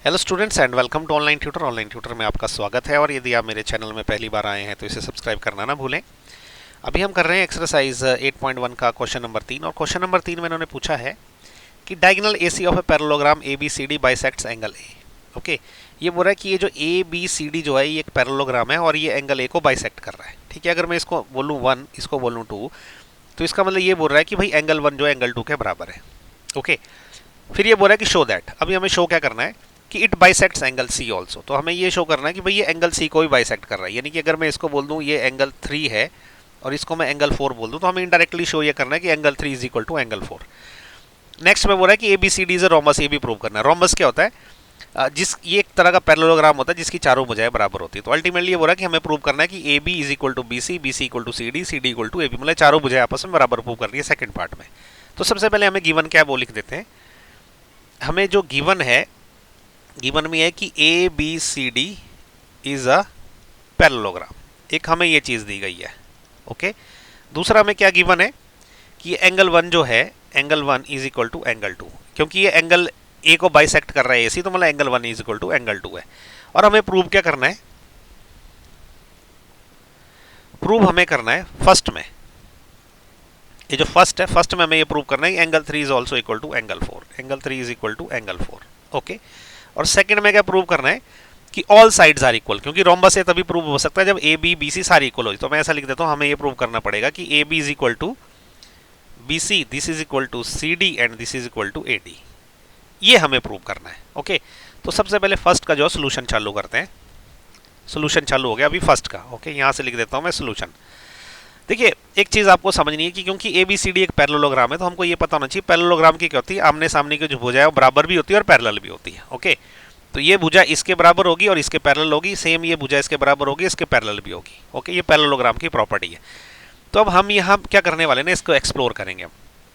Hello students and welcome to online tutor. Online tutor में आपका स्वागत है और यदि आप मेरे चैनल में पहली बार आए हैं तो इसे सब्सक्राइब करना ना भूलें। अभी हम कर रहे हैं एक्सरसाइज 8.1 का क्वेश्चन नंबर 3 और क्वेश्चन नंबर 3 में इन्होंने पूछा है कि diagonal AC of a parallelogram A B C D bisects angle A. Okay, ये बोल रहा है कि ये जो ए बी सी डी जो है ये एक पैरेललोग्राम है और ये एंगल ए को बाइसेक्ट कर रहा है। ठीक है, अगर मैं इसको बोलूँ 1, इसको बोलूँ 2, तो इसका मतलब ये बोल रहा है कि भाई एंगल 1 जो है एंगल 2 के बराबर है। ओके, फिर ये बोल रहा है कि शो दैट, अभी हमें शो क्या करना है कि it bisects angle C also. तो हमें ये शो करना है कि भाई ये एंगल सी को भी बाइसेक्ट कर रहा है, यानी कि अगर मैं इसको बोल दूं ये एंगल 3 है और इसको मैं एंगल 4 बोल दूं तो हमें इनडायरेक्टली शो ये करना है कि angle 3 is equal to angle 4। Next में बोल रहा है कि A B C D is a rhombus, ये भी प्रूव करना है। रोमबस क्या होता है? जिस ये एक तरह का पैरेललोग्राम होता है जिसकी चारों भुजाएं बराबर होती है। तो अल्टीमेटली ये बोल रहा है कि हमें प्रूव करना है कि A B is equal to B C equal to C D equal to A B, मतलब चारों भुजाएं आपस में बराबर प्रूव करनी है सेकंड पार्ट में। तो सबसे पहले हमें गिवन क्या है वो लिख देते हैं। हमें जो गिवन है, गिवन में है कि A B C D is a parallelogram, एक हमें ये चीज दी गई है। ओके, दूसरा हमें क्या गिवन है कि एंगल 1 जो है angle 1 is equal to angle 2, क्योंकि ये एंगल ए को बाइसेक्ट कर रहा है एसी, तो मतलब angle 1 is equal to angle 2 है। और हमें प्रूव क्या करना है? प्रूव हमें करना है फर्स्ट में, ये जो फर्स्ट है फर्स्ट में हमें ये प्रूव करना है कि angle 3 is also equal to angle 4, angle 3 is equal to angle 4। Okay, और सेकंड में क्या प्रूव करना है कि ऑल साइड्स आर इक्वल, क्योंकि रोम्बस से तभी प्रूव हो सकता है जब ए बी बी सी सारी इक्वल हो। तो मैं ऐसा लिख देता हूँ, हमें ये प्रूव करना पड़ेगा कि A B is equal to B C, this is equal to C D and this is equal to A D, ये हमें प्रूव करना है। ओके, तो सबसे पहले फर्स्ट का जो सोल्यूशन चालू करते हैं। सोल्यूशन चालू हो गया अभी फर्स्ट का। ओके, यहाँ से लिख देता हूँ मैं सोल्यूशन। देखिए, एक चीज आपको समझनी है कि क्योंकि ए बी सी डी एक पैरेललोग्राम है तो हमको ये पता होना चाहिए पैरेललोग्राम की क्या होती है, आमने सामने की जो भुजा है वो बराबर भी होती है और पैरेलल भी होती है। ओके, तो ये भुजा इसके बराबर होगी और इसके पैरेलल होगी, सेम ये भुजा इसके बराबर होगी, इसके पैरेलल भी होगी। ओके, ये पैरेललोग्राम की प्रॉपर्टी है। तो अब हम यहाँ क्या करने वाले ना, इसको एक्सप्लोर करेंगे।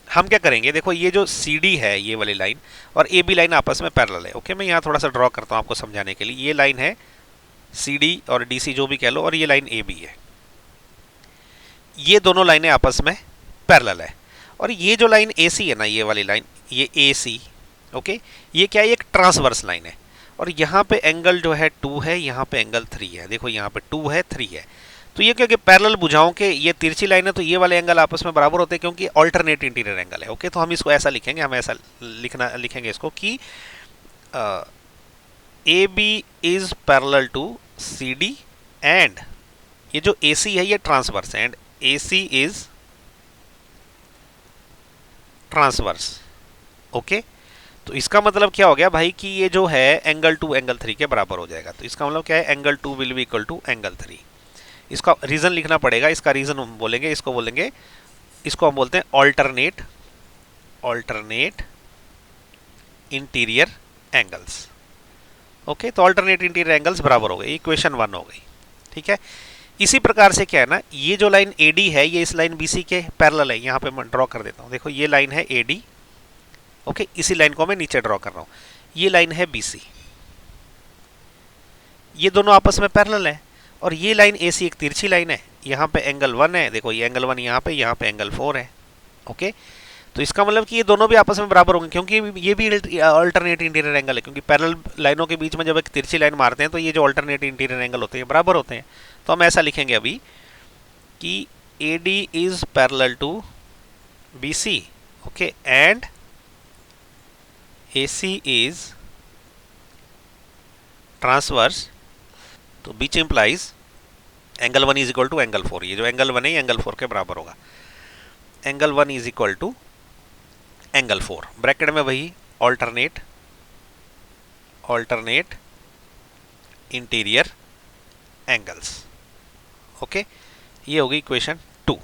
हम क्या करेंगे, देखो ये जो सी डी है ये वाली लाइन और ए बी लाइन आपस में पैरेलल है। ओके, मैं यहाँ थोड़ा सा ड्रॉ करता हूँ आपको समझाने के लिए। ये लाइन है सी डी और डी सी जो भी कह लो, और ये लाइन ए बी है। ये दोनों लाइनें आपस में पैरेलल है। और ये जो लाइन ए सी है ना, ये वाली लाइन, ये ए सी, ओके, ये क्या है, एक ट्रांसवर्स लाइन है। और यहाँ पे एंगल जो है 2 है, यहाँ पे एंगल 3 है। देखो यहाँ पे 2 है 3 है। तो ये क्योंकि पैरेलल भुजाओं के ये तिरछी लाइन है तो ये वाले एंगल आपस में बराबर होते हैं क्योंकि ऑल्टरनेट इंटीरियर एंगल है। ओके, तो हम इसको ऐसा लिखेंगे, हम ऐसा लिखेंगे इसको कि A B is parallel to C D and ये जो ए सी है ये ट्रांसवर्स है and A C is transverse. Okay, तो इसका मतलब क्या हो गया भाई कि ये जो है एंगल 2 एंगल 3 के बराबर हो जाएगा। तो इसका मतलब क्या है, angle 2 will be equal to angle 3। इसका रीजन लिखना पड़ेगा, इसका रीजन हम बोलेंगे, इसको बोलेंगे, इसको हम बोलते हैं alternate, alternate interior angles. Okay, तो ऑल्टरनेट इंटीरियर एंगल्स बराबर हो गए, इक्वेशन 1 हो गई। ठीक है, इसी प्रकार से क्या है ना, ये जो लाइन ए डी है ये इस लाइन बी सी के पैरेलल है। यहाँ पे मैं ड्रॉ कर देता हूँ, देखो ये लाइन है ए डी। ओके, इसी लाइन को मैं नीचे ड्रॉ कर रहा हूँ, ये लाइन है बी सी, ये दोनों आपस में पैरेलल है। और ये लाइन ए सी एक तिरछी लाइन है, यहाँ पे एंगल 1 है, देखो ये एंगल 1 यहाँ पे एंगल 4 है। ओके, तो इसका मतलब कि ये दोनों भी आपस में बराबर होंगे क्योंकि ये भी अल्टरनेट इंटीरियर एंगल है, क्योंकि पैरेलल लाइनों के बीच में जब एक तिरछी लाइन मारते हैं तो ये जो अल्टरनेट इंटीरियर एंगल होते हैं बराबर होते हैं। तो हम ऐसा लिखेंगे अभी कि A D is parallel to B C, okay, and A C is transverse, तो which implies angle 1 is equal to angle 4। ये जो एंगल 1 है ये एंगल 4 के बराबर होगा। Angle 1 is equal to angle 4, bracket में वही alternate, alternate interior angles. Okay, ये होगी इक्वेशन 2।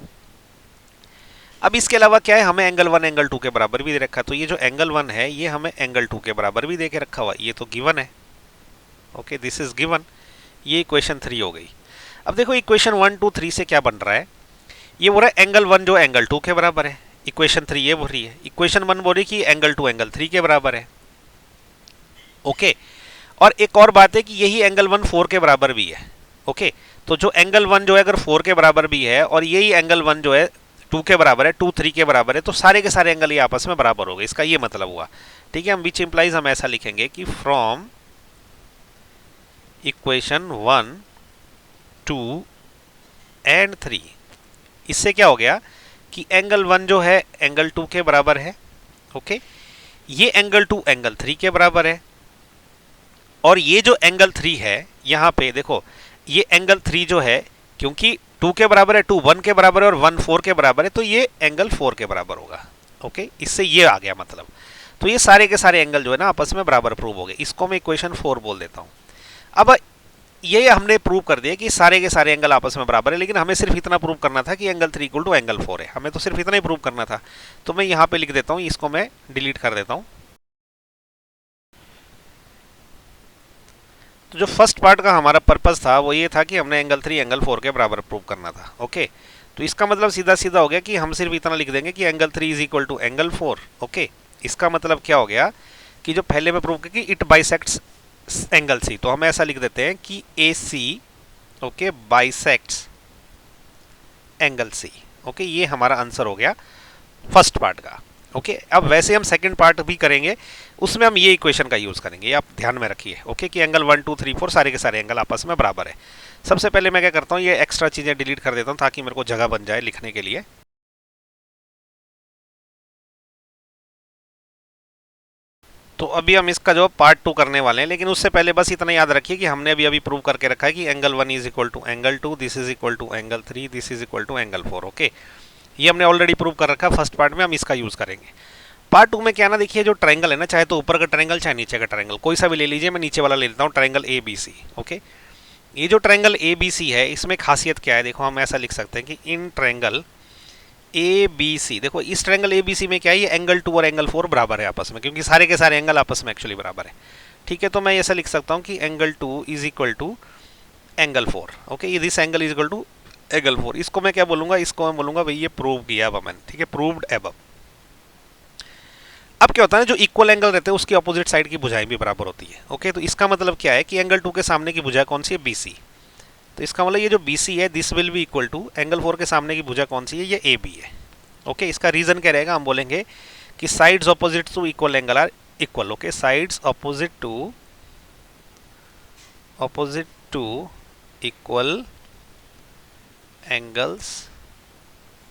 अब इसके अलावा क्या है, हमें एंगल 1 एंगल 2 के बराबर भी दे रखा है। तो ये जो एंगल 1 है ये हमें एंगल 2 के बराबर भी दे के रखा हुआ, ये तो गिवन है। ओके, दिस इज गिवन, ये इक्वेशन 3 हो गई। अब देखो इक्वेशन 1 2 3 से क्या बन रहा है, ये बोल रहा है एंगल 1 जो एंगल 2 के बराबर है, इक्वेशन 3 ये बोल रही है। इक्वेशन 1 बोल रही कि एंगल 2 एंगल 3 के बराबर है। ओके, और एक और बात है कि यही एंगल 1 4 के बराबर भी है। ओके, तो जो एंगल 1 जो है अगर 4 के बराबर भी है और यही एंगल 1 जो है 2 के बराबर है, 2 3 के बराबर है, तो सारे के सारे एंगल ये आपस में बराबर हो गए, इसका ये मतलब हुआ। ठीक है, हम विच इंप्लाइज हम ऐसा लिखेंगे कि फ्रॉम इक्वेशन 1, 2 एंड 3। इससे क्या हो गया कि एंगल 1 जो है एंगल 2 के बराबर है, ओके। ये एंगल 2 एंगल 3 के बराबर है, और ये जो एंगल 3 है यहाँ पे देखो, ये एंगल 3 जो है, क्योंकि 2 के बराबर है, 2 1 के बराबर है और 1 4 के बराबर है, तो ये एंगल 4 के बराबर होगा, ओके। इससे ये आ गया मतलब। तो ये सारे के सारे एंगल जो है ना आपस में बराबर प्रूव हो गए। इसको मैं इक्वेशन 4 बोल देता हूँ। अब ये हमने प्रूव कर दिया कि सारे के सारे एंगल आपस में बराबर है, लेकिन हमें सिर्फ इतना प्रूव करना था कि एंगल 3 इक्वल टू एंगल 4 है। हमें तो सिर्फ इतना ही प्रूव करना था। तो मैं यहाँ पे लिख देता हूँ, इसको मैं डिलीट कर देता हूँ। तो जो फर्स्ट पार्ट का हमारा पर्पस था वो ये था कि हमने एंगल 3 एंगल 4 के बराबर प्रूव करना था, ओके। तो इसका मतलब सीधा सीधा हो गया कि हम सिर्फ इतना लिख देंगे कि angle 3 is equal to angle 4, okay. इसका मतलब क्या हो गया कि जो पहले में प्रूव किया कि इट बाइसेक्ट्स एंगल सी, तो हम ऐसा लिख देते हैं कि A C, okay, bisects angle C, okay. ये हमारा आंसर हो गया फर्स्ट पार्ट का, ओके। अब वैसे हम सेकंड पार्ट भी करेंगे, उसमें हम ये इक्वेशन का यूज़ करेंगे, आप ध्यान में रखिए, ओके, कि एंगल 1 2 3 4 सारे के सारे एंगल आपस में बराबर है। सबसे पहले मैं क्या करता हूँ, ये एक्स्ट्रा चीज़ें डिलीट कर देता हूँ ताकि मेरे को जगह बन जाए लिखने के लिए। तो अभी हम इसका जो पार्ट 2 करने वाले हैं, लेकिन उससे पहले बस इतना याद रखिए कि हमने अभी प्रूव करके रखा है कि angle 1 is equal to angle 2, this is equal to angle 3, this is equal to angle 4, okay. ये हमने ऑलरेडी प्रूव कर रखा है फर्स्ट पार्ट में, हम इसका यूज़ करेंगे। पार्ट 2 में क्या ना, देखिए जो ट्रायंगल है ना, चाहे तो ऊपर का ट्रायंगल चाहे नीचे का ट्रायंगल, कोई सा भी ले लीजिए, मैं नीचे वाला ले लेता हूँ, triangle A B C, okay. ये जो ट्रायंगल ए बी सी है, इसमें खासियत क्या है, देखो हम ऐसा लिख सकते हैं कि इन ट्रायंगल ए बी सी, देखो इस ट्रायंगल ए बी सी में क्या है, ये एंगल 2 और एंगल 4 बराबर है आपस में, क्योंकि सारे के सारे एंगल आपस में एक्चुअली बराबर है, ठीक है। तो मैं ऐसा लिख सकता हूँ कि angle 2 is equal to angle 4, okay. ये this angle is equal to angle 4। इसको मैं क्या बोलूंगा, इसको मैं बोलूंगा भाई ये प्रूव किया अब मैंने, ठीक है, प्रूव्ड एबव। अब क्या होता है, जो इक्वल एंगल रहते हैं उसकी अपोजिट साइड की भुजाएं भी बराबर होती है, ओके। तो इसका मतलब क्या है कि एंगल 2 के सामने की भुजा कौन सी है, बी सी। तो इसका मतलब ये जो बी सी है, this will be equal to angle 4 के सामने की भुजा कौन सी है, ये ए बी है, ओके। इसका रीजन क्या रहेगा, हम बोलेंगे कि sides opposite to equal angle are equal, okay. Sides opposite to equal angles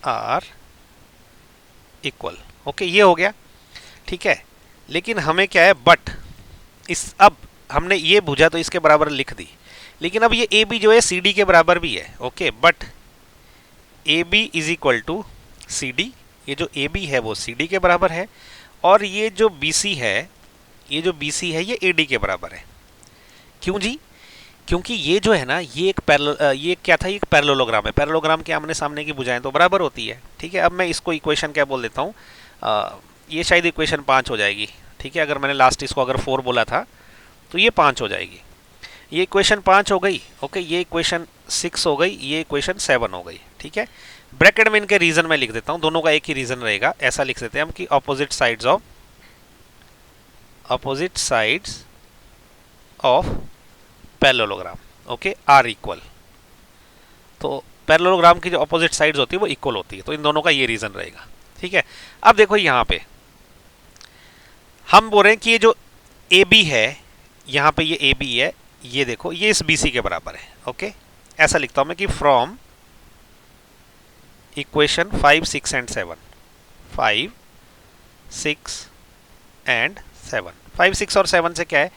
are equal, okay. ये हो गया, ठीक है। लेकिन हमें क्या है, बट इस, अब हमने ये भुजा तो इसके बराबर लिख दी, लेकिन अब ये ए बी जो है सी डी के बराबर भी है, okay. But A B is equal to C D, ये जो ए बी है वो सी डी के बराबर है, और ये जो बी सी है, ये ए डी के बराबर है। क्यों जी, क्योंकि ये जो है ना, ये एक ये क्या था, ये एक पैरेललोग्राम है। पैरेललोग्राम के आमने सामने की भुजाएं तो बराबर होती है, ठीक है। अब मैं इसको इक्वेशन क्या बोल देता हूँ, ये शायद इक्वेशन 5 हो जाएगी, ठीक है। अगर मैंने लास्ट इसको अगर 4 बोला था तो ये 5 हो जाएगी। ये इक्वेशन 5 हो गई, ओके। ये इक्वेशन 6 हो गई, ये इक्वेशन 7 हो गई, ठीक है। ब्रैकेट में इनके रीजन मैं लिख देता हूँ, दोनों का एक ही रीजन रहेगा। ऐसा लिख देते हैं हम कि opposite sides of parallelogram, okay, are equal. तो पैरेललोग्राम की जो ऑपोजिट साइड्स होती है वो इक्वल होती है, तो इन दोनों का ये रीजन रहेगा, ठीक है। अब देखो यहाँ पे हम बोल रहे हैं कि ये जो ए बी है, यहाँ पे ये ए बी है, ये देखो ये इस बी सी के बराबर है, ओके। ऐसा लिखता हूं मैं कि फ्रॉम इक्वेशन 5 6 एंड 7, 5 6 एंड 7, 5 6 और 7 से क्या है,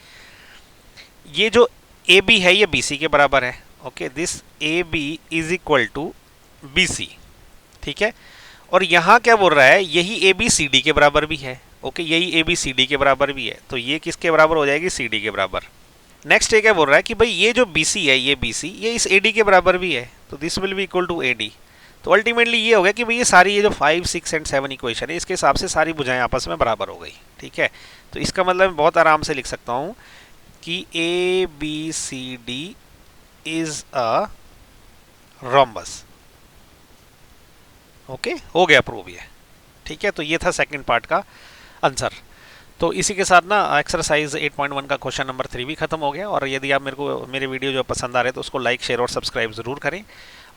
ये जो ए बी है ये बी सी के बराबर है, okay. This A B is equal to B C, ठीक है। और यहाँ क्या बोल रहा है, यही ए बी सी डी के बराबर भी है, ओके। यही ए बी सी डी के बराबर भी है, तो ये किसके बराबर हो जाएगी, सी डी के बराबर। नेक्स्ट ये क्या बोल रहा है कि भाई ये जो बी सी है, ये बी सी, ये इस ए डी के बराबर भी है, तो this will be equal to A D. तो अल्टीमेटली ये हो गया कि भाई ये सारी ये जो 5 6 एंड 7 इक्वेशन है, इसके हिसाब से सारी भुजाएं आपस में बराबर हो गई, ठीक है। तो इसका मतलब मैं बहुत आराम से लिख सकता हूँ कि A B C D is a rhombus, okay. हो गया प्रूव ये, ठीक है। तो ये था सेकंड पार्ट का आंसर। तो इसी के साथ ना एक्सरसाइज 8.1 का क्वेश्चन नंबर 3 भी खत्म हो गया। और यदि आप मेरे वीडियो जो पसंद आ रहे हैं तो उसको लाइक शेयर और सब्सक्राइब ज़रूर करें।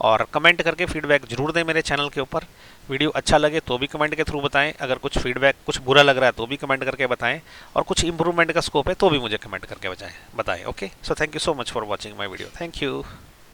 और कमेंट करके फीडबैक जरूर दें मेरे चैनल के ऊपर। वीडियो अच्छा लगे तो भी कमेंट के थ्रू बताएं, अगर कुछ फीडबैक कुछ बुरा लग रहा है तो भी कमेंट करके बताएं, और कुछ इंप्रूवमेंट का स्कोप है तो भी मुझे कमेंट करके बताएं। Okay, so thank you so much for watching my video. Thank you.